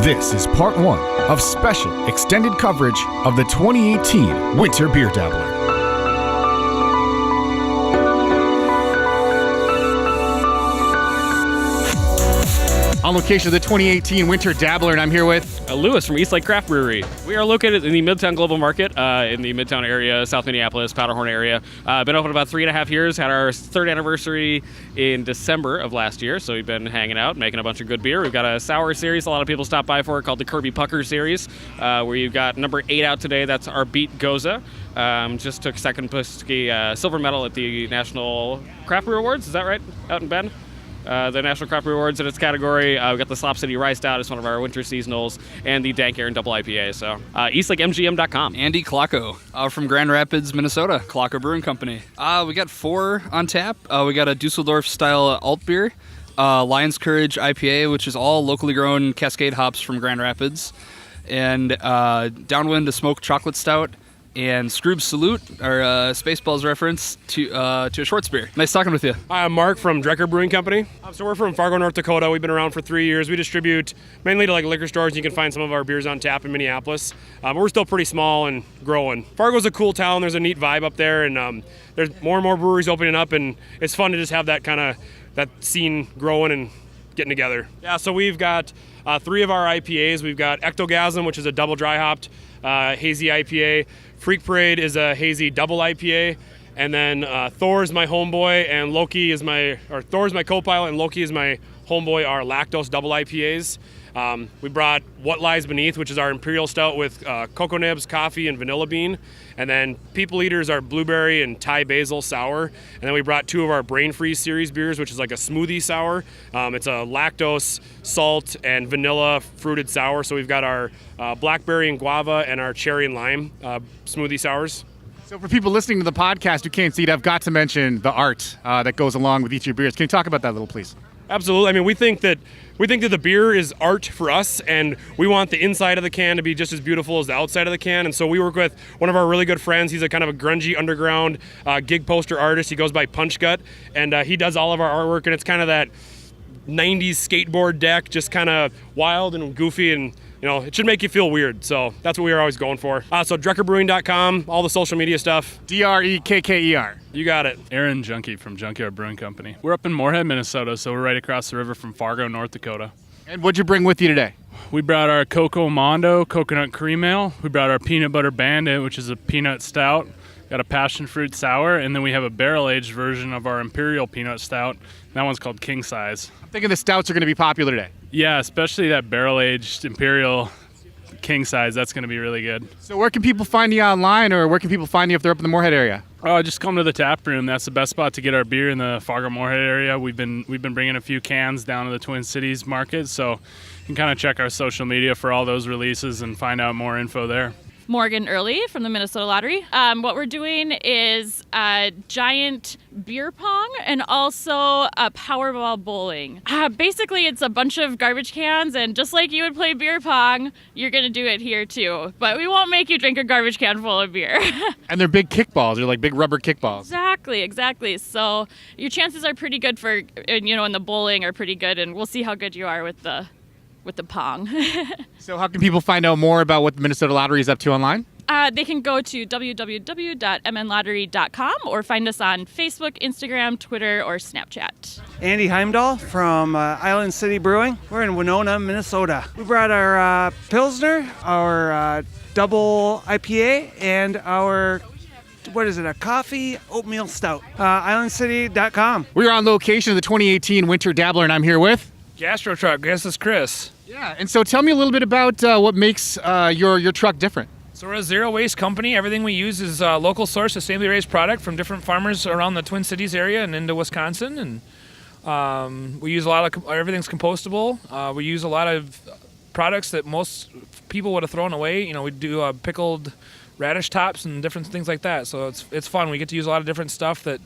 This is part one of special extended coverage of the 2018 Winter Beer Dabbler. On location of the 2018 Winter Dabbler, and I'm here with Lewis from East Lake Craft Brewery. We are located in the Midtown Global Market in the Midtown area, South Minneapolis, Powderhorn area. Been open about 3.5 years, had our third anniversary in December of last year, so we've been hanging out, making a bunch of good beer. We've got a sour series a lot of people stop by for called the Kirby Pucker series, where you've got number 8 out today. That's our Beat Goza. Just took second place silver medal at the National Craft Brew Awards. Is that right, out in Bend? The National Craft Brew Awards in its category. We've got the Slop City Rye Stout as one of our winter seasonals, and the Dank Aaron Double IPA. So, eastlakemgm.com. Andy Klocko from Grand Rapids, Minnesota. Klocko Brewing Company. We got 4 on tap. We got a Dusseldorf-style alt beer, Lion's Courage IPA, which is all locally grown Cascade hops from Grand Rapids, and Downwind, a smoked chocolate stout, and Scroob's Salute, our Spaceballs reference to a Schwarzbier. Nice talking with you. Hi, I'm Mark from Drecker Brewing Company. So we're from Fargo, North Dakota. We've been around for 3 years. We distribute mainly to like liquor stores. You can find some of our beers on tap in Minneapolis. But we're still pretty small and growing. Fargo's a cool town. There's a neat vibe up there, and there's more and more breweries opening up, and it's fun to just have that kind of that scene growing and getting together. Yeah, so we've got 3 of our IPAs. We've got Ectogasm, which is a double dry hopped hazy IPA. Freak Parade is a hazy double IPA, and then Thor's my homeboy, and Thor's my co-pilot, and Loki is my homeboy, are lactose double IPAs. We brought What Lies Beneath, which is our imperial stout with cocoa nibs, coffee, and vanilla bean. And then People Eaters are blueberry and Thai basil sour. And then we brought 2 of our Brain Freeze series beers, which is like a smoothie sour. It's a lactose, salt, and vanilla fruited sour. So we've got our blackberry and guava and our cherry and lime smoothie sours. So for people listening to the podcast who can't see it, I've got to mention the art that goes along with each of your beers. Can you talk about that a little, please? Absolutely. I mean, we think that the beer is art for us, and we want the inside of the can to be just as beautiful as the outside of the can. And so we work with one of our really good friends. He's a kind of a grungy underground gig poster artist. He goes by Punch Gut, and he does all of our artwork, and it's kind of that 90s skateboard deck, just kind of wild and goofy, and it should make you feel weird. So that's what we are always going for. So dreckerbrewing.com, all the social media stuff. DREKKER. You got it. Aaron Junkie from Junkyard Brewing Company. We're up in Moorhead, Minnesota, so we're right across the river from Fargo, North Dakota. And what'd you bring with you today? We brought our Cocoa Mondo coconut cream ale. We brought our Peanut Butter Bandit, which is a peanut stout. Got a passion fruit sour, and then we have a barrel-aged version of our Imperial Peanut Stout. That one's called King Size. I'm thinking the stouts are going to be popular today. Yeah, especially that barrel-aged Imperial King Size. That's going to be really good. So where can people find you online, or where can people find you if they're up in the Moorhead area? Oh, just come to the tap room. That's the best spot to get our beer in the Fargo-Moorhead area. We've been bringing a few cans down to the Twin Cities market, so you can kind of check our social media for all those releases and find out more info there. Morgan Early from the Minnesota Lottery. What we're doing is a giant beer pong and also a Powerball bowling. Basically, it's a bunch of garbage cans, and just like you would play beer pong, you're going to do it here too. But we won't make you drink a garbage can full of beer. And they're big kickballs. They're like big rubber kickballs. Exactly. So your chances are pretty good for, in the bowling are pretty good, and we'll see how good you are with the pong. So how can people find out more about what the Minnesota Lottery is up to online? They can go to www.mnlottery.com or find us on Facebook, Instagram, Twitter, or Snapchat. Andy Heimdahl from Island City Brewing. We're in Winona, Minnesota. We brought our Pilsner, our double IPA, and our a coffee oatmeal stout. IslandCity.com. We're on location of the 2018 Winter Dabbler, and I'm here with Gastro Truck. This is Chris. Yeah, and so tell me a little bit about what makes your truck different. So we're a zero waste company. Everything we use is local source, sustainably raised product from different farmers around the Twin Cities area and into Wisconsin. And we use a lot of everything's compostable. We use a lot of products that most people would have thrown away. We do pickled radish tops and different things like that. So it's fun. We get to use a lot of different stuff that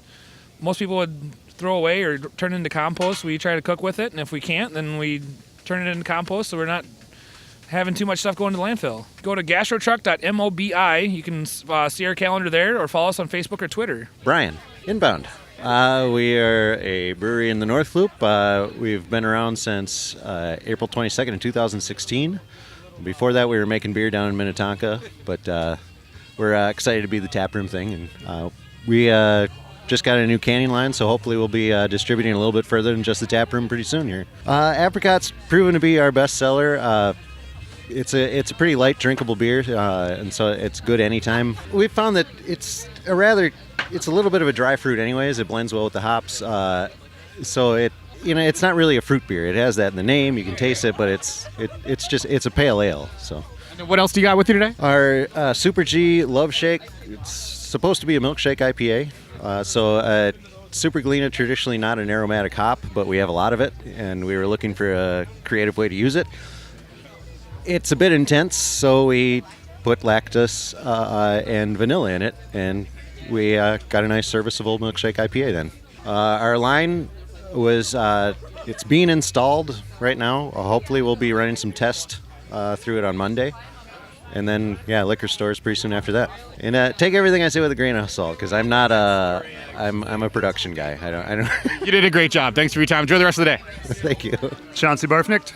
most people would throw away or turn into compost. We try to cook with it, and if we can't, then we turn it into compost so we're not having too much stuff going to the landfill. Go to gastrotruck.mobi. You can see our calendar there, or follow us on Facebook or Twitter. Brian, inbound. We are a brewery in the North Loop. We've been around since April 22nd in 2016. Before that, we were making beer down in Minnetonka, but we're excited to be the taproom thing. And we just got a new canning line, so hopefully we'll be distributing a little bit further than just the taproom pretty soon here. Apricot's proven to be our best seller. It's a pretty light drinkable beer, and so it's good anytime. We found that it's a little bit of a dry fruit anyways. It blends well with the hops, so it's not really a fruit beer. It has that in the name. You can taste it, but it's a pale ale. So. And what else do you got with you today? Our Super G Love Shake. It's supposed to be a milkshake IPA. Super Galena, traditionally not an aromatic hop, but we have a lot of it, and we were looking for a creative way to use it. It's a bit intense, so we put lactose and vanilla in it, and we got a nice serviceable milkshake IPA then. Our line it's being installed right now. Hopefully we'll be running some tests through it on Monday. And then, liquor stores pretty soon after that. And take everything I say with a grain of salt, because I'm not I'm a production guy. I don't. You did a great job. Thanks for your time. Enjoy the rest of the day. Thank you. Chauncey Barfnicht.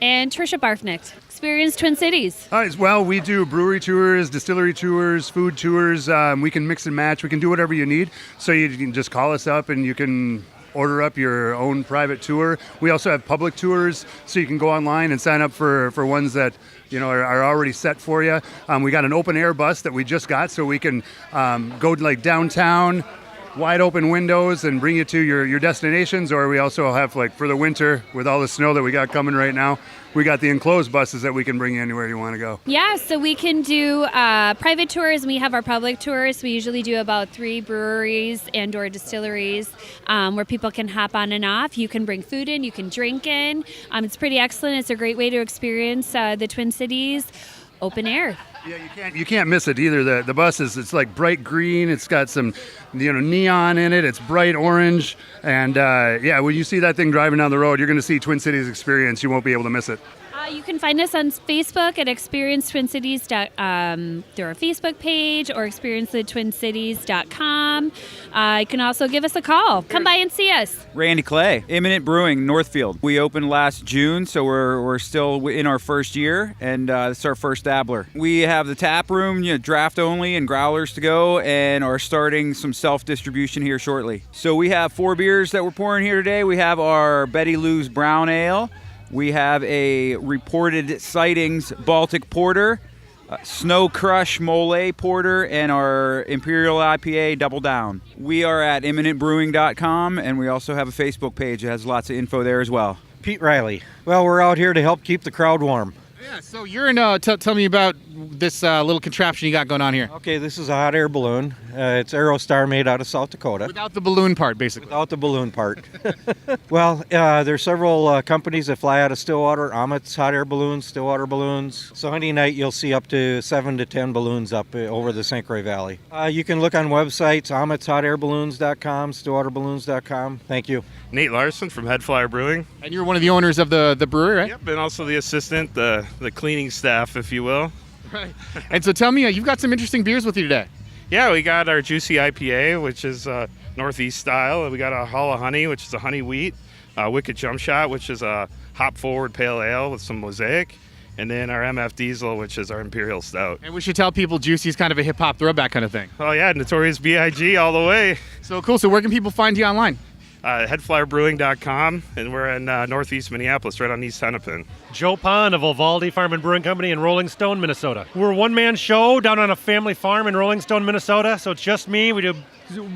And Trisha Barfnicht. Experience Twin Cities. All right, well, we do brewery tours, distillery tours, food tours. We can mix and match. We can do whatever you need. So you can just call us up and you can order up your own private tour. We also have public tours, so you can go online and sign up for ones that are already set for you. We got an open air bus that we just got, so we can go like downtown, wide open windows, and bring you to your destinations. Or we also have, like, for the winter, with all the snow that we got coming right now, we got the enclosed buses that we can bring you anywhere you want to go. Yeah, so we can do private tours, and we have our public tours. We usually do about 3 breweries and or distilleries where people can hop on and off. You can bring food in, you can drink in. It's pretty excellent. It's a great way to experience the Twin Cities open air. Yeah, you can't miss it either. The bus it's like bright green. It's got some neon in it. It's bright orange, and when you see that thing driving down the road, you're going to see Twin Cities experience. You won't be able to miss it. You can find us on Facebook at Experience Twin Cities through our Facebook page or experiencethetwincities.com. You can also give us a call. Come by and see us. Randy Clay, Imminent Brewing, Northfield. We opened last June, so we're still in our first year, and it's our first dabbler. We have the tap room, draft only and growlers to go, and are starting some self-distribution here shortly. So we have 4 beers that we're pouring here today. We have our Betty Lou's Brown Ale. We have a Reported Sightings Baltic Porter, Snow Crush Mole Porter, and our Imperial IPA Double Down. We are at imminentbrewing.com, and we also have a Facebook page that has lots of info there as well. Pete Riley. Well, we're out here to help keep the crowd warm. Yeah, so you're in. Tell me about this little contraption you got going on here. Okay, this is a hot air balloon. It's Aerostar made out of South Dakota. Without the balloon part, basically. Without the balloon part. Well, there's several companies that fly out of Stillwater. Amit's hot air balloons, Stillwater balloons. So any night you'll see up to 7 to 10 balloons up over the St. Croix Valley. You can look on websites, amitshotairballoons.com, stillwaterballoons.com. Thank you. Nate Larson from Head Flyer Brewing. And you're one of the owners of the brewery, right? Yep, and also the assistant, the cleaning staff, if you will. Right. And so tell me, you've got some interesting beers with you today. Yeah, we got our Juicy IPA, which is Northeast style. We got a Hall of Honey, which is a honey wheat. Wicked Jump Shot, which is a hop-forward pale ale with some mosaic. And then our MF Diesel, which is our Imperial Stout. And we should tell people Juicy is kind of a hip-hop throwback kind of thing. Oh, yeah, Notorious B.I.G. all the way. So cool. So where can people find you online? Headflyerbrewing.com, and we're in northeast Minneapolis, right on East Hennepin. Joe Pond of Ovaldi Farm and Brewing Company in Rolling Stone, Minnesota. We're a one-man show down on a family farm in Rolling Stone, Minnesota, so it's just me. We do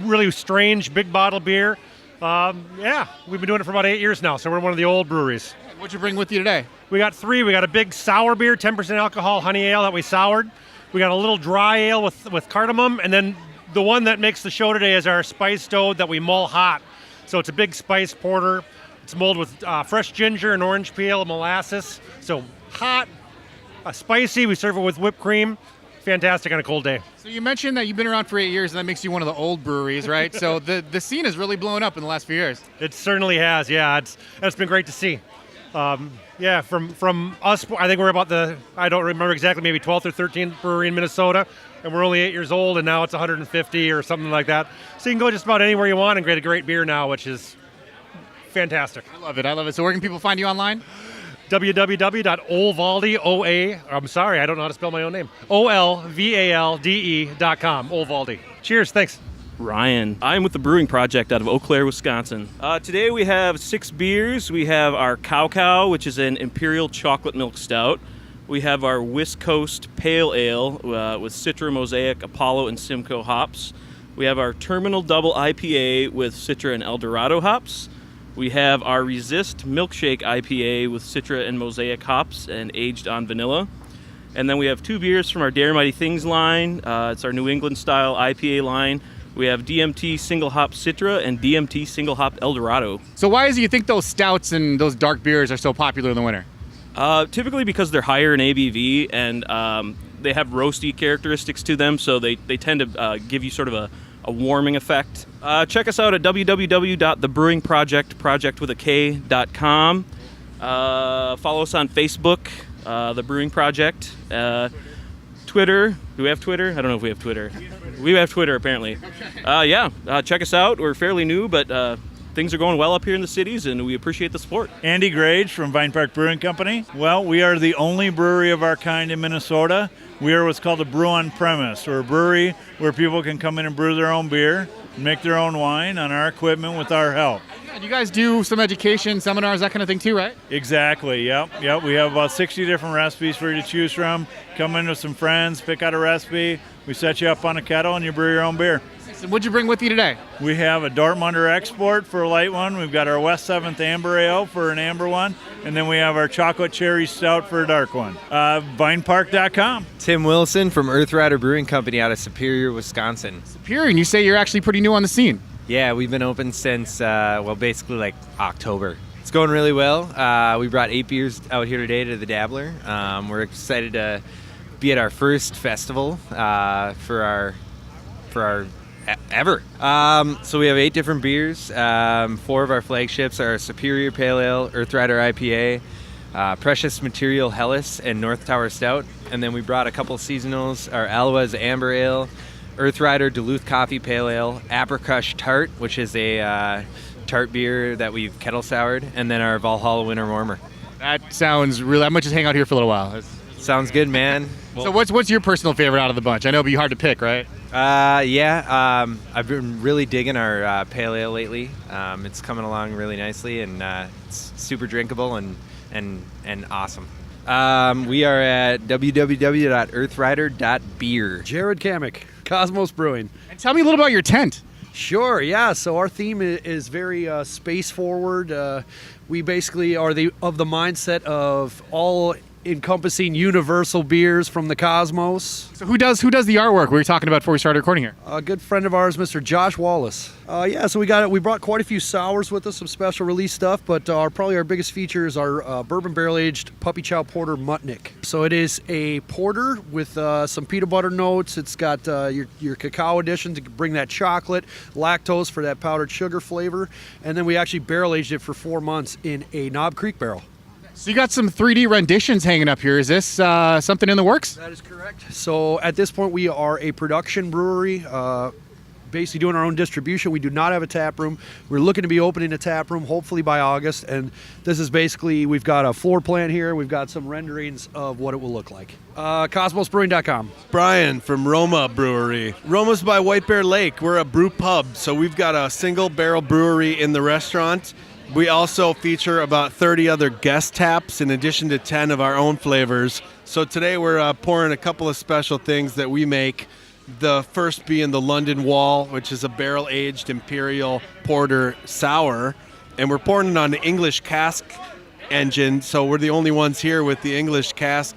really strange big bottle beer. We've been doing it for about 8 years now, so we're one of the old breweries. What'd you bring with you today? We got 3. We got a big sour beer, 10% alcohol honey ale that we soured. We got a little dry ale with cardamom, and then the one that makes the show today is our spiced oat that we mull hot. So it's a big spiced porter. It's mulled with fresh ginger and orange peel and molasses. So hot, spicy. We serve it with whipped cream. Fantastic on a cold day. So you mentioned that you've been around for 8 yeus, and that makes you one of the old breweries, right? So the scene has really blown up in the last few years. It certainly has, yeah. It's been great to see. From us, I think we're about I don't remember exactly, maybe 12th or 13th brewery in Minnesota. and we're only 8 years old, and now it's 150 or something like that. So you can go just about anywhere you want and get a great beer now, which is fantastic. I love it. I love it. So where can people find you online? www.olvalde, I'm sorry, I don't know how to spell my own name. OLVALDE.com, Olvalde. Cheers, thanks. Ryan. I'm with the Brewing Project out of Eau Claire, Wisconsin. Today we have 6 beers. We have our Cow Cow, which is an Imperial Chocolate Milk Stout. We have our West Coast Pale Ale with Citra, Mosaic, Apollo, and Simcoe hops. We have our Terminal Double IPA with Citra and Eldorado hops. We have our Resist Milkshake IPA with Citra and Mosaic hops and aged on vanilla. And then we have 2 beers from our Dare Mighty Things line. It's our New England style IPA line. We have DMT Single Hop Citra and DMT Single Hop Eldorado. So why is it you think those stouts and those dark beers are so popular in the winter? Typically because they're higher in ABV and they have roasty characteristics to them, so they tend to give you sort of a warming effect. Check us out at www.thebrewingproject.com. Follow us on Facebook, The Brewing Project. Twitter. Do we have Twitter? I don't know if we have Twitter. We have Twitter, apparently. Check us out. We're fairly new, but things are going well up here in the cities, and we appreciate the support. Andy Grage from Vine Park Brewing Company. Well, we are the only brewery of our kind in Minnesota. We are what's called a brew on premise. We're a brewery where people can come in and brew their own beer, make their own wine on our equipment with our help. And you guys do some education, seminars, that kind of thing too, right? Exactly, yep. We have about 60 different recipes for you to choose from. Come in with some friends, pick out a recipe. We set you up on a kettle and you brew your own beer. So what'd you bring with you today? We have a Dortmunder Export for a light one. We've got our West 7th Amber Ale for an amber one. And then we have our Chocolate Cherry Stout for a dark one. Vinepark.com. Tim Wilson from Earth Rider Brewing Company out of Superior, Wisconsin. Superior, and you say you're actually pretty new on the scene. Yeah, we've been open since, basically like October. It's going really well. We brought 8 beers out here today to the Dabbler. We're excited to be at our first festival for our ever. So we have 8 different beers. 4 of our flagships are Superior Pale Ale, Earth Rider IPA, Precious Material Hellas, and North Tower Stout. And then we brought a couple seasonals, our Aloha's Amber Ale, Earth Rider Duluth Coffee Pale Ale, Apricot Tart, which is a tart beer that we've kettle soured, and then our Valhalla Winter Warmer. That sounds really... I might just hang out here for a little while. Sounds good, man. So what's your personal favorite out of the bunch? I know it'd be hard to pick, right? I've been really digging our pale ale lately. It's coming along really nicely, and it's super drinkable and awesome. We are at www.earthrider.beer. Jared Kamek, Cosmos Brewing. And tell me a little about your tent. Sure, yeah. So our theme is very space forward. We basically are of the mindset of all encompassing universal beers from the cosmos. So who does the artwork we were talking about before we started recording here? A good friend of ours, Mr. Josh Wallace. So we brought quite a few sours with us, some special release stuff, but probably our biggest feature is our bourbon barrel-aged Puppy Chow Porter Mutnik. So it is a porter with some peanut butter notes. It's got your cacao addition to bring that chocolate, lactose for that powdered sugar flavor, and then we actually barrel-aged it for 4 months in a Knob Creek barrel. So you got some 3D renditions hanging up here. Is this something in the works? That is correct. So at this point, we are a production brewery, basically doing our own distribution. We do not have a tap room. We're looking to be opening a tap room, hopefully by August. And this is basically, we've got a floor plan here. We've got some renderings of what it will look like. CosmosBrewing.com. Brian from Roma Brewery. Roma's by White Bear Lake. We're a brew pub, so we've got a single barrel brewery in the restaurant. We also feature about 30 other guest taps in addition to 10 of our own flavors. So today we're pouring a couple of special things that we make. The first being the London Wall, which is a barrel-aged Imperial Porter Sour. And we're pouring it on the English cask engine, so we're the only ones here with the English cask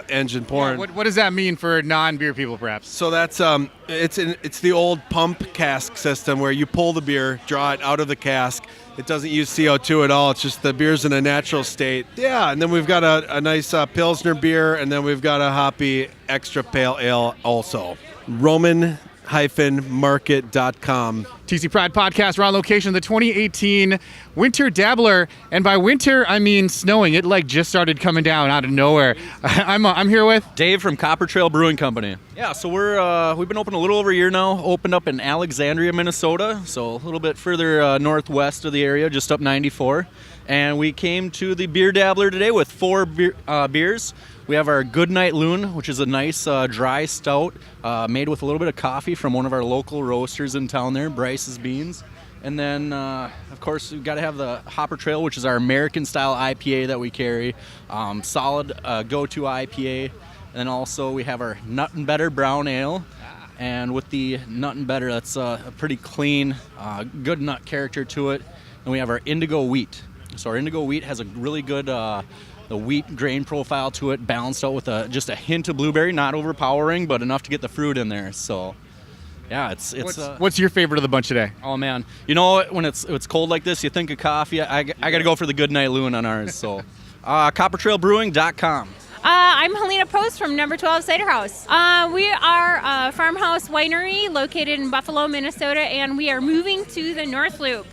engine pouring. Yeah, what does that mean for non-beer people, perhaps? So that's it's the old pump cask system where you pull the beer, draw it out of the cask. It doesn't use CO2 at all. It's just the beer's in a natural state. Yeah, and then we've got a nice Pilsner beer, and then we've got a hoppy extra pale ale also. Roman-market.com TC Pride Podcast. We're on location, the 2018 Winter Dabbler, and by winter I mean snowing. It like just started coming down out of nowhere. I'm here with Dave from Copper Trail Brewing Company. Yeah, so we've been open a little over a year now. Opened up in Alexandria, Minnesota, so a little bit further northwest of the area, just up 94. And we came to the Beer Dabbler today with 4 beers. We have our Goodnight Loon, which is a nice dry stout made with a little bit of coffee from one of our local roasters in town there, Bryce's Beans. And then, of course, we've got to have the Hopper Trail, which is our American-style IPA that we carry. Solid go-to IPA. And then also we have our Nut and Better Brown Ale. And with the Nut and Better, that's a pretty clean, good nut character to it. And we have our Indigo Wheat. So our Indigo Wheat has a really good the wheat grain profile to it, balanced out with just a hint of blueberry, not overpowering, but enough to get the fruit in there. So, yeah, it's. What's your favorite of the bunch today? Oh man, you know when it's cold like this, you think of coffee. I got to go for the Goodnight Loon on ours. So, CopperTrailBrewing.com. I'm Helena Post from Number 12 Cider House. We are a farmhouse winery located in Buffalo, Minnesota, and we are moving to the North Loop.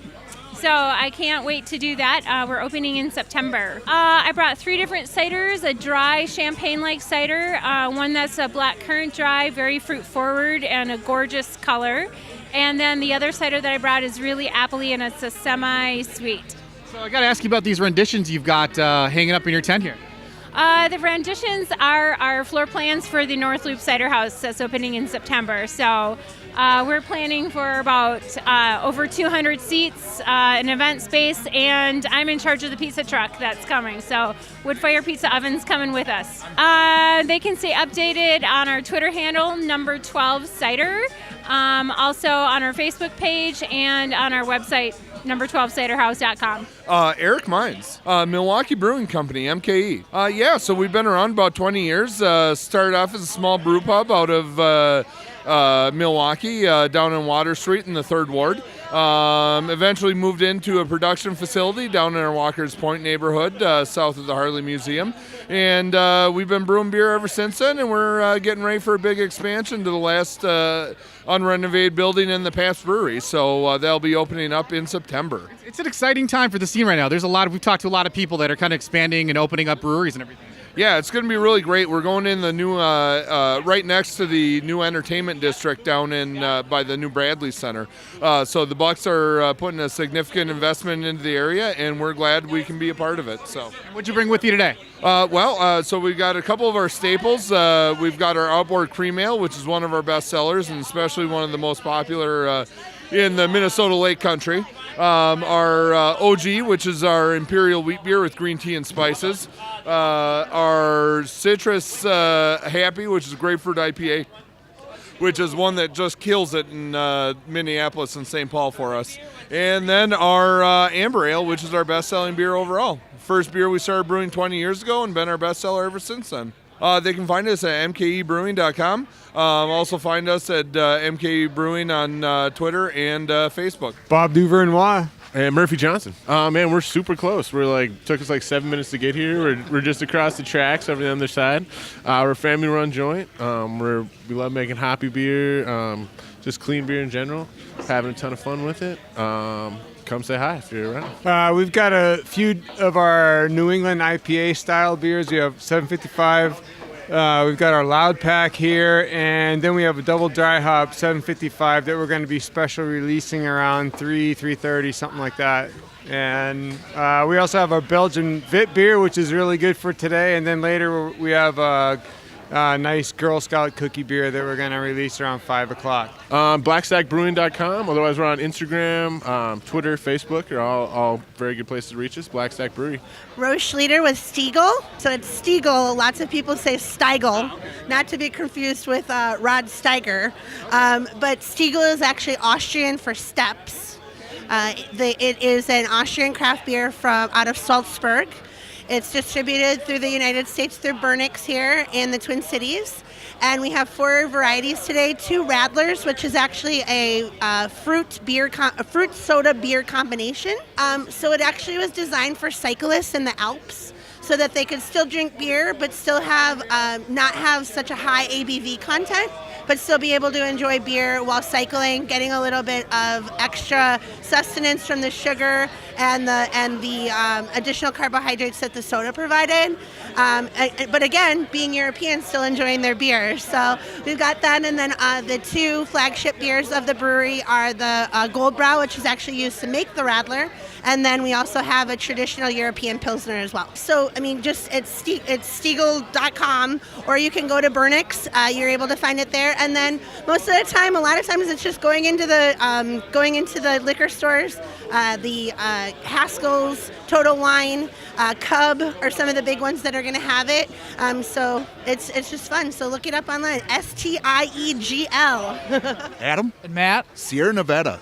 So I can't wait to do that. We're opening in September. I brought 3 different ciders, a dry champagne-like cider, one that's a black currant dry, very fruit-forward and a gorgeous color. And then the other cider that I brought is really appley and it's a semi-sweet. So I got to ask you about these renditions you've got hanging up in your tent here. The renditions are our floor plans for the North Loop Cider House that's opening in September. So we're planning for about over 200 seats, an event space, and I'm in charge of the pizza truck that's coming. So Woodfire Pizza Oven's coming with us. They can stay updated on our Twitter handle, Number 12 Cider, also on our Facebook page and on our website, number12ciderhouse.com. Eric Mines, Milwaukee Brewing Company, MKE. So we've been around about 20 years. Started off as a small brew pub out of Milwaukee, down in Water Street in the 3rd Ward. Eventually moved into a production facility down in our Walker's Point neighborhood, south of the Harley Museum. And we've been brewing beer ever since then, and we're getting ready for a big expansion to the last unrenovated building in the past brewery. So they'll be opening up in September. It's an exciting time for the scene right now. We've talked to a lot of people that are kind of expanding and opening up breweries and everything. Yeah, it's going to be really great. We're going in the new, right next to the new entertainment district down in by the new Bradley Center. So the Bucks are putting a significant investment into the area, and we're glad we can be a part of it. So, what'd you bring with you today? So we've got a couple of our staples. We've got our Outboard Cream Ale, which is one of our best sellers, and especially one of the most popular in the Minnesota Lake Country. Our OG, which is our Imperial Wheat Beer with green tea and spices. Our Citrus Happy, which is a grapefruit IPA, which is one that just kills it in Minneapolis and St. Paul for us. And then our Amber Ale, which is our best-selling beer overall. First beer we started brewing 20 years ago and been our bestseller ever since then. They can find us at mkebrewing.com. Also find us at MKE Brewing on Twitter and Facebook. Bob Duvernois. And Murphy Johnson. Man, we're super close. Took us 7 minutes to get here. We're just across the tracks over the other side. We're a family-run joint. We love making hoppy beer, just clean beer in general. Having a ton of fun with it. Come say hi if you're around. We've got a few of our New England IPA style beers. We have 755. We've got our Loud Pack here, and then we have a double dry hop 755 that we're going to be special releasing around 3:30, something like that. And we also have our Belgian Vit beer, which is really good for today. And then later we have a nice Girl Scout cookie beer that we're going to release around 5 o'clock. Blackstackbrewing.com. Otherwise, we're on Instagram, Twitter, Facebook are all very good places to reach us. Blackstack Brewery. Rose Schlieder with Stiegel. So it's Stiegel. Lots of people say Steigel, not to be confused with Rod Steiger. But Stiegel is actually Austrian for steps. It is an Austrian craft beer out of Salzburg. It's distributed through the United States through Bernix here in the Twin Cities. And we have 4 varieties today, 2 Radlers, which is actually a fruit soda beer combination. So it actually was designed for cyclists in the Alps. so that they could still drink beer but still have not have such a high ABV content, but still be able to enjoy beer while cycling, getting a little bit of extra sustenance from the sugar and the additional carbohydrates that the soda provided. But again, being European, still enjoying their beer. So we've got that, and then the two flagship beers of the brewery are the Gold Brow, which is actually used to make the Radler, and then we also have a traditional European Pilsner as well. So, I mean, just it's Stiegl.com, or you can go to Burnix. You're able to find it there. And then most of the time, a lot of times, it's just going into the liquor stores. The Haskell's, Total Wine, Cub are some of the big ones that are going to have it. So it's just fun. So look it up online. Stiegl. Adam and Matt. Sierra Nevada.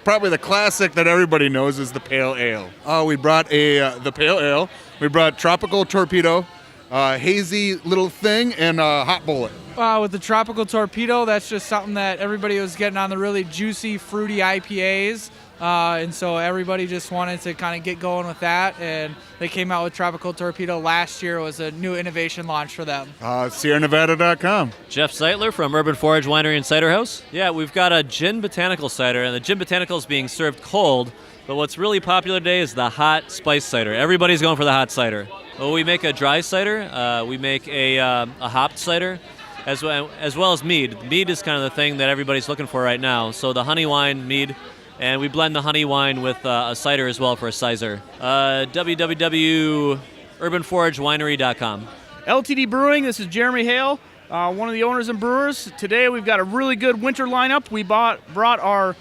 Probably the classic that everybody knows is the Pale Ale. We brought the Pale Ale. We brought Tropical Torpedo, hazy little thing, and Hot Bullet. With the Tropical Torpedo, that's just something that everybody was getting on the really juicy, fruity IPAs. And so everybody just wanted to kind of get going with that, and they came out with Tropical Torpedo last year. It was a new innovation launch for them. SierraNevada.com. Jeff Seitler from Urban Forage Winery and Cider House. Yeah, we've got a Gin Botanical Cider, and the Gin Botanical is being served cold, but what's really popular today is the hot spice cider. Everybody's going for the hot cider. Well, we make a dry cider, we make a hopped cider, as well as mead. Mead is kind of the thing that everybody's looking for right now, so the honey wine, mead. And we blend the honey wine with a cider as well for a sizer. www.urbanforagewinery.com. LTD Brewing, this is Jeremy Hale, one of the owners and brewers. Today we've got a really good winter lineup. We brought our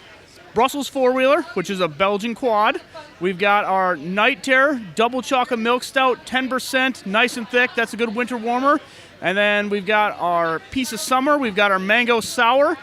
Brussels four-wheeler, which is a Belgian quad. We've got our Night Terror Double Chocolate Milk Stout, 10%, nice and thick. That's a good winter warmer. And then we've got our Piece of Summer. We've got our Mango Sour.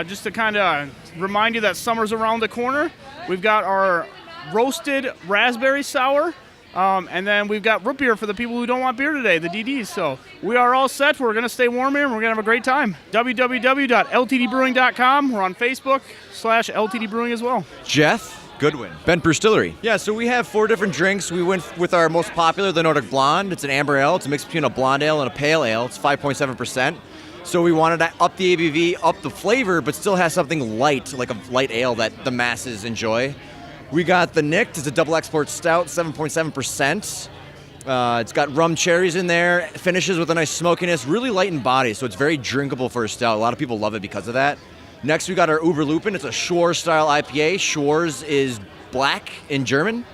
Just to kind of remind you that summer's around the corner. We've got our roasted raspberry sour, and then we've got root beer for the people who don't want beer today, the DDs. So we are all set. We're going to stay warm here, and we're going to have a great time. www.ltdbrewing.com. We're on Facebook /LTD Brewing as well. Jeff Goodwin, Bent Distillery. Yeah, so we have 4 different drinks. We went with our most popular, the Nordic Blonde. It's an amber ale. It's a mix between a blonde ale and a pale ale. It's 5.7%. So we wanted to up the ABV, up the flavor, but still have something light, like a light ale that the masses enjoy. We got the Nicked. It's a double export stout, 7.7%. It's got rum cherries in there. It finishes with a nice smokiness, really light in body, so it's very drinkable for a stout. A lot of people love it because of that. Next, we got our Uberlupin. It's a Schwarz-style IPA. Schwarz is black in German.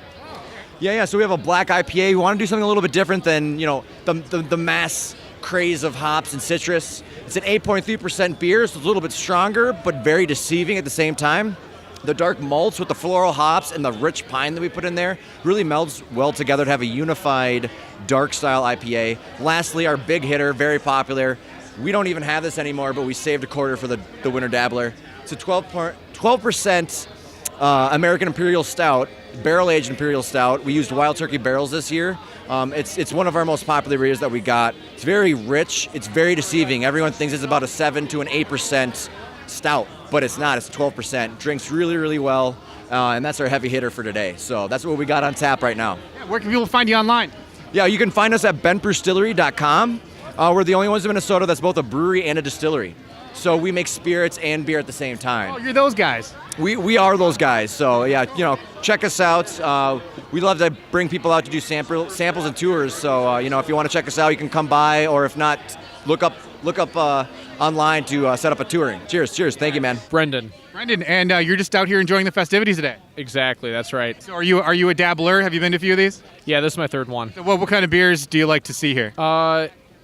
Yeah, so we have a black IPA. We want to do something a little bit different than, the mass craze of hops and citrus. It's an 8.3% beer, so it's a little bit stronger, but very deceiving at the same time. The dark malts with the floral hops and the rich pine that we put in there really melds well together to have a unified dark style IPA. Lastly, our big hitter, very popular. We don't even have this anymore, but we saved a quarter for the Winter Dabbler. It's a 12% American Imperial Stout, barrel-aged Imperial Stout. We used Wild Turkey barrels this year. It's one of our most popular beers that we got. It's very rich. It's very deceiving. Everyone thinks it's about a 7 to an 8% stout, but it's not. It's 12%. Drinks really, really well, and that's our heavy hitter for today. So that's what we got on tap right now. Yeah, where can people find you online? Yeah, you can find us at bentbrewdistillery.com. We're the only ones in Minnesota that's both a brewery and a distillery. So we make spirits and beer at the same time. Oh, you're those guys. We are those guys. So yeah, check us out. We love to bring people out to do samples and tours. So if you want to check us out, you can come by, or if not, look up online to set up a touring. Cheers. Thank you, man. Brendan, and you're just out here enjoying the festivities today. Exactly, that's right. So are you a dabbler? Have you been to a few of these? Yeah, this is my third one. So what kind of beers do you like to see here?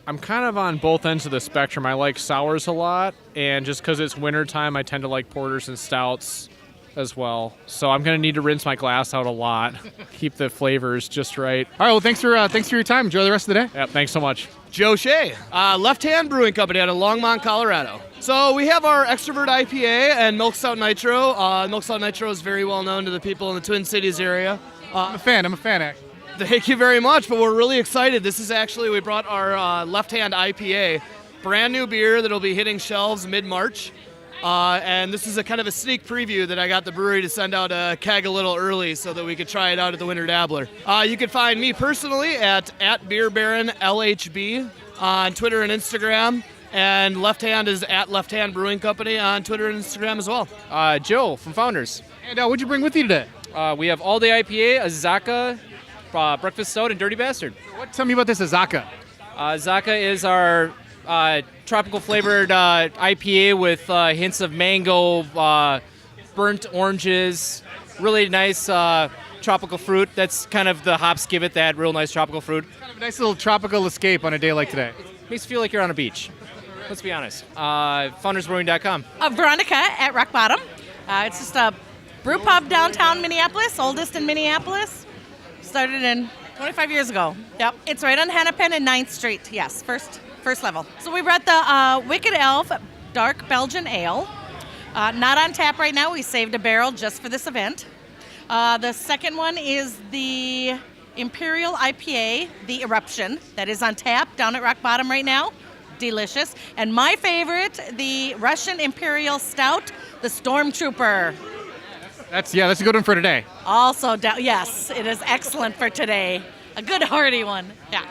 I'm kind of on both ends of the spectrum. I like sours a lot, and just because it's wintertime, I tend to like porters and stouts as well. So I'm going to need to rinse my glass out a lot, keep the flavors just right. All right, well, thanks for your time. Enjoy the rest of the day. Yeah, thanks so much. Joe Shea, Left Hand Brewing Company out of Longmont, Colorado. So we have our Extrovert IPA and Milk Stout Nitro. Milk Stout Nitro is very well known to the people in the Twin Cities area. I'm a fan, actually. Thank you very much, but we're really excited. This is actually, we brought our Left Hand IPA, brand new beer that'll be hitting shelves mid-March. And this is a kind of a sneak preview that I got the brewery to send out a keg a little early so that we could try it out at the Winter Dabbler. You can find me personally at Beer Baron LHB on Twitter and Instagram. And Left Hand is at Left Hand Brewing Company on Twitter and Instagram as well. Joe from Founders. And what'd you bring with you today? We have All Day IPA, Azaka, Breakfast Stout, and Dirty Bastard. Tell me about this Azaka. Azaka is our tropical flavored IPA with hints of mango, burnt oranges, really nice tropical fruit. That's kind of the hops give it that real nice tropical fruit. Kind of a nice little tropical escape on a day like today. Makes you feel like you're on a beach. Let's be honest. Foundersbrewing.com. Veronica at Rock Bottom. It's just a brew pub downtown Minneapolis, oldest in Minneapolis. Started in 25 years ago. Yep. It's right on Hennepin and 9th Street. Yes, first level. So we brought the Wicked Elf Dark Belgian Ale. Not on tap right now. We saved a barrel just for this event. The second one is the Imperial IPA, the Eruption, that is on tap down at Rock Bottom right now. Delicious. And my favorite, the Russian Imperial Stout, the Stormtrooper. That's a good one for today. Also, yes, it is excellent for today. A good hearty one. Yeah.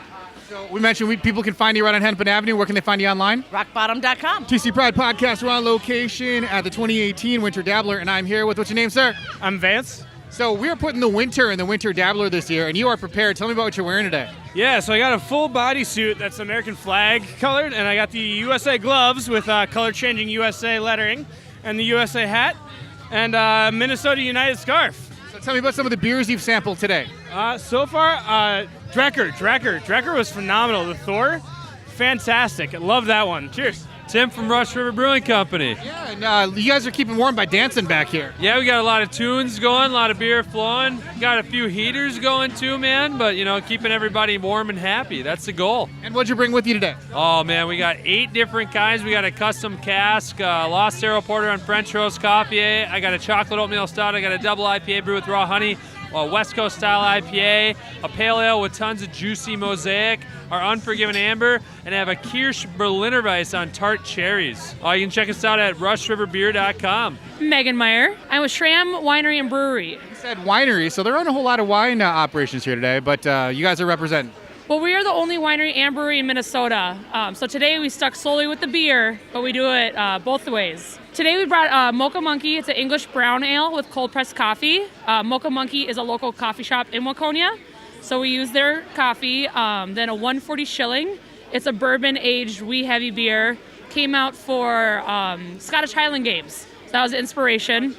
So we mentioned people can find you right on Hennepin Avenue. Where can they find you online? Rockbottom.com. TC Pride Podcast. We're on location at the 2018 Winter Dabbler, and I'm here with, what's your name, sir? I'm Vance. So we're putting the winter in the Winter Dabbler this year, and you are prepared. Tell me about what you're wearing today. Yeah, so I got a full bodysuit that's American flag colored, and I got the USA gloves with color-changing USA lettering, and the USA hat, and Minnesota United scarf. So tell me about some of the beers you've sampled today. So far, Drecker was phenomenal. The Thor, fantastic. I love that one. Cheers. Tim from Rush River Brewing Company. Yeah, and you guys are keeping warm by dancing back here. Yeah, we got a lot of tunes going, a lot of beer flowing. Got a few heaters going too, man, but, keeping everybody warm and happy. That's the goal. And what'd you bring with you today? Oh, man, we got 8 different kinds. We got a custom cask, Lost Arrow Porter on French Roast Coffee. I got a chocolate oatmeal stout. I got a double IPA brew with raw honey. A West Coast style IPA, a pale ale with tons of juicy mosaic, our Unforgiven Amber, and I have a Kirsch Berliner Weiss on tart cherries. You can check us out at rushriverbeer.com. Megan Meyer. I'm with Schramm Winery and Brewery. You said winery, so there aren't a whole lot of wine operations here today, but you guys are representing. Well, we are the only winery and brewery in Minnesota. So today we stuck solely with the beer, but we do it both ways. Today we brought Mocha Monkey. It's an English brown ale with cold pressed coffee. Mocha Monkey is a local coffee shop in Waconia, so we use their coffee. Then a 140 shilling. It's a bourbon aged wee heavy beer. Came out for Scottish Highland Games. So that was the inspiration.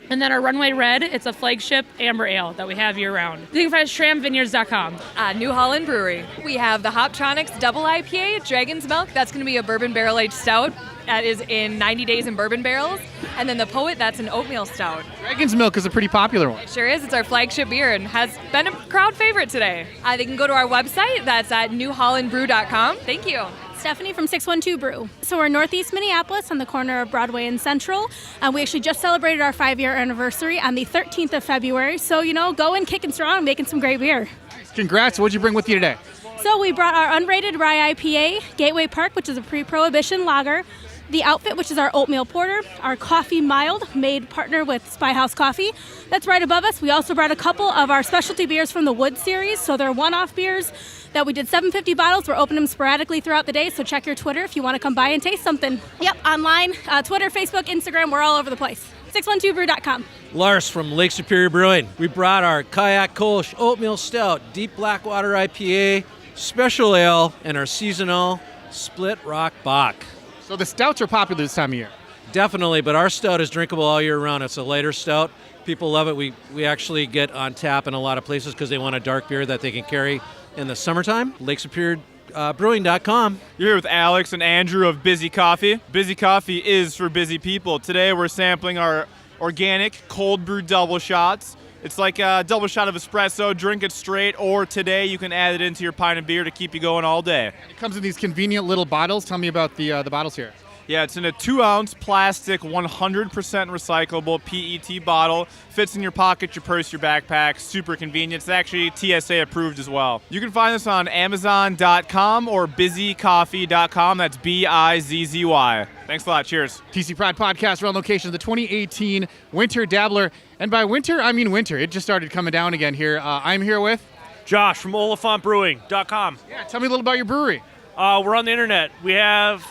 And then our Runway Red, it's a flagship amber ale that we have year round. You can find us at ShramVineyards.com. New Holland Brewery. We have the Hoptronics Double IPA, Dragon's Milk. That's going to be a bourbon barrel-aged stout. That is in 90 days in bourbon barrels. And then the Poet, that's an oatmeal stout. Dragon's Milk is a pretty popular one. It sure is. It's our flagship beer and has been a crowd favorite today. They can go to our website. That's at newhollandbrew.com. Thank you. Stephanie from 612 Brew. So we're northeast Minneapolis on the corner of Broadway and Central. We actually just celebrated our 5-year anniversary on the 13th of February. So, going kicking strong, making some great beer. Congrats. What'd you bring with you today? So we brought our unrated rye IPA, Gateway Park, which is a pre-prohibition lager, the Outfit, which is our oatmeal porter, our Coffee Mild, made partner with Spy House Coffee. That's right above us. We also brought a couple of our specialty beers from the Wood series. So they're one-off beers that we did 750 bottles. We're opening them sporadically throughout the day. So check your Twitter if you want to come by and taste something. Yep, online, Twitter, Facebook, Instagram, we're all over the place. 612brew.com. Lars from Lake Superior Brewing. We brought our Kayak Kolsch Oatmeal Stout, Deep Blackwater IPA, Special Ale, and our seasonal Split Rock Bock. So the stouts are popular this time of year. Definitely, but our stout is drinkable all year round. It's a lighter stout. People love it. We actually get on tap in a lot of places because they want a dark beer that they can carry in the summertime. LakeSuperiorBrewing.com. You're here with Alex and Andrew of Busy Coffee. Busy Coffee is for busy people. Today we're sampling our organic cold brew double shots. It's like a double shot of espresso. Drink it straight, or today you can add it into your pint of beer to keep you going all day. It comes in these convenient little bottles. Tell me about the bottles here. Yeah, it's in a 2-ounce plastic, 100% recyclable PET bottle. Fits in your pocket, your purse, your backpack. Super convenient. It's actually TSA approved as well. You can find this on Amazon.com or BizzyCoffee.com. That's BIZZY. Thanks a lot. Cheers. TC Pride Podcast, we're on location of the 2018 Winter Dabbler. And by winter, I mean winter. It just started coming down again here. I'm here with Josh from OliphantBrewing.com. Yeah, tell me a little about your brewery. We're on the internet. We have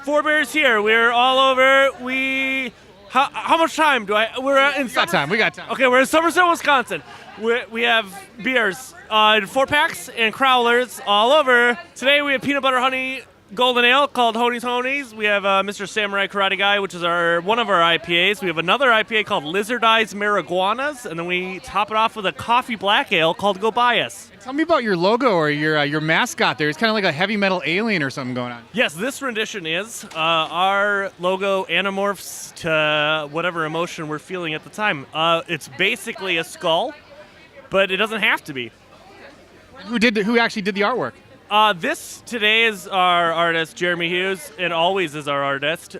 four beers here. We're all over. How much time do I? We got time. Okay, we're in Somerset, Wisconsin. We have beers in 4-packs and crowlers all over. Today we have peanut butter honey golden ale called Honey's Honies. We have Mr. Samurai Karate Guy, which is one of our IPAs. We have another IPA called Lizard Eyes Marijuanas, and then we top it off with a coffee black ale called Go Buy Us. Tell me about your logo or your mascot there. It's kind of like a heavy metal alien or something going on. Yes, this rendition is. Our logo anamorphs to whatever emotion we're feeling at the time. It's basically a skull, but it doesn't have to be. Who actually did the artwork? This today is our artist, Jeremy Hughes, and always is our artist.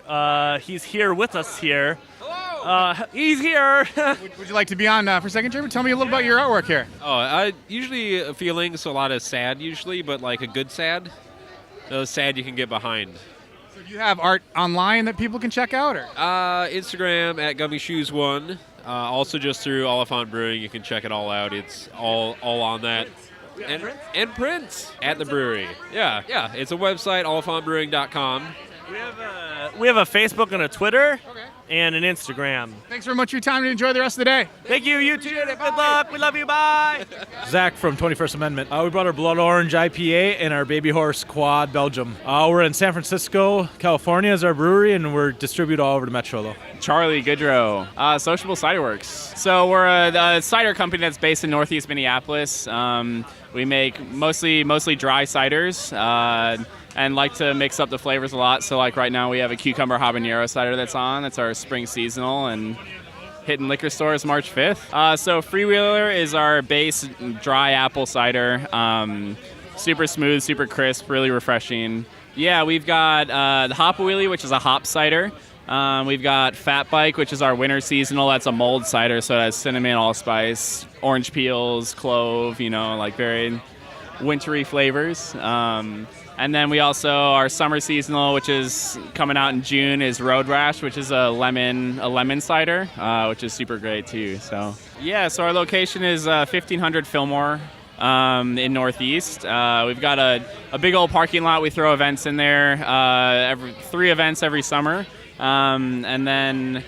He's here with us here. Hello! He's here! Would you like to be on for a second, Jeremy? Tell me a little about your artwork here. Usually feelings, a lot of sad usually, but like a good sad. Sad you can get behind. So do you have art online that people can check out? Or? Instagram at GummyShoes1. Also just through Oliphant Brewing, you can check it all out. It's all on that. And prints at the brewery. Yeah. It's a website, oliphantbrewing.com. We have a Facebook and a Twitter and an Instagram. Thanks very much for your time and enjoy the rest of the day. Thank you. You too. Good luck. We love you. Bye. Zach from 21st Amendment. We brought our Blood Orange IPA and our Baby Horse Quad Belgium. We're in San Francisco, California is our brewery, and we're distributed all over the metro though. Charlie Goodrow, Sociable Cider Works. So we're a cider company that's based in Northeast Minneapolis. We make mostly dry ciders and like to mix up the flavors a lot. So like right now we have a cucumber habanero cider that's on. That's our spring seasonal and hitting liquor stores March 5th. So Freewheeler is our base dry apple cider. Super smooth, super crisp, really refreshing. Yeah, we've got the Hop Wheelie, which is a hop cider. We've got Fat Bike, which is our winter seasonal. That's a mulled cider, so it has cinnamon, allspice, orange peels, clove, like very wintry flavors. And then we also, our summer seasonal, which is coming out in June, is Road Rash, which is a lemon cider, which is super great too. So our location is 1500 Fillmore in Northeast. We've got a big old parking lot. We throw events in there, 3 events every summer. And then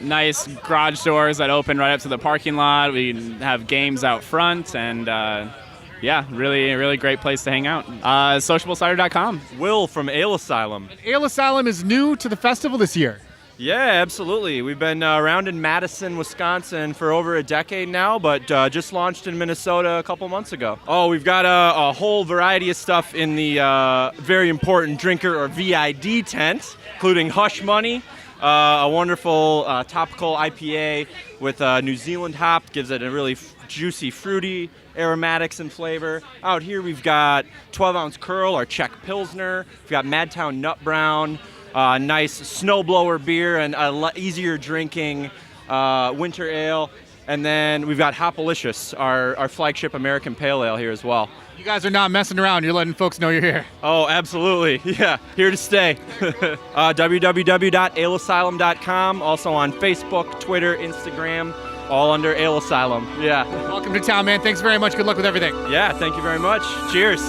nice garage doors that open right up to the parking lot. We have games out front, and really, really great place to hang out. SociableCider.com. Will from Ale Asylum. Ale Asylum is new to the festival this year. Yeah, absolutely. We've been around in Madison, Wisconsin for over a decade now, but just launched in Minnesota a couple months ago. We've got a whole variety of stuff in the very important drinker or VID tent, including Hush Money, a wonderful topical IPA with New Zealand hop, gives it a really juicy, fruity aromatics and flavor. Out here we've got 12-ounce Curl, our Czech Pilsner. We've got Madtown Nut Brown, nice snowblower beer, and easier drinking winter ale. And then we've got Hopalicious, our flagship American Pale Ale here as well. You guys are not messing around. You're letting folks know you're here. Oh, absolutely. Yeah, here to stay. www.aleasylum.com. Also on Facebook, Twitter, Instagram, all under Ale Asylum. Yeah. Welcome to town, man. Thanks very much. Good luck with everything. Yeah, thank you very much. Cheers.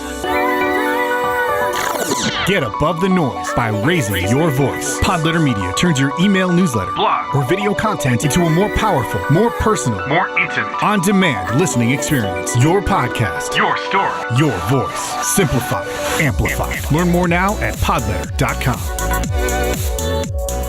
Get above the noise by raising your voice. Podletter Media turns your email newsletter, blog, or video content into a more powerful, more personal, more intimate, on-demand listening experience. Your podcast, your story, your voice. Simplified, amplified. Learn more now at podletter.com.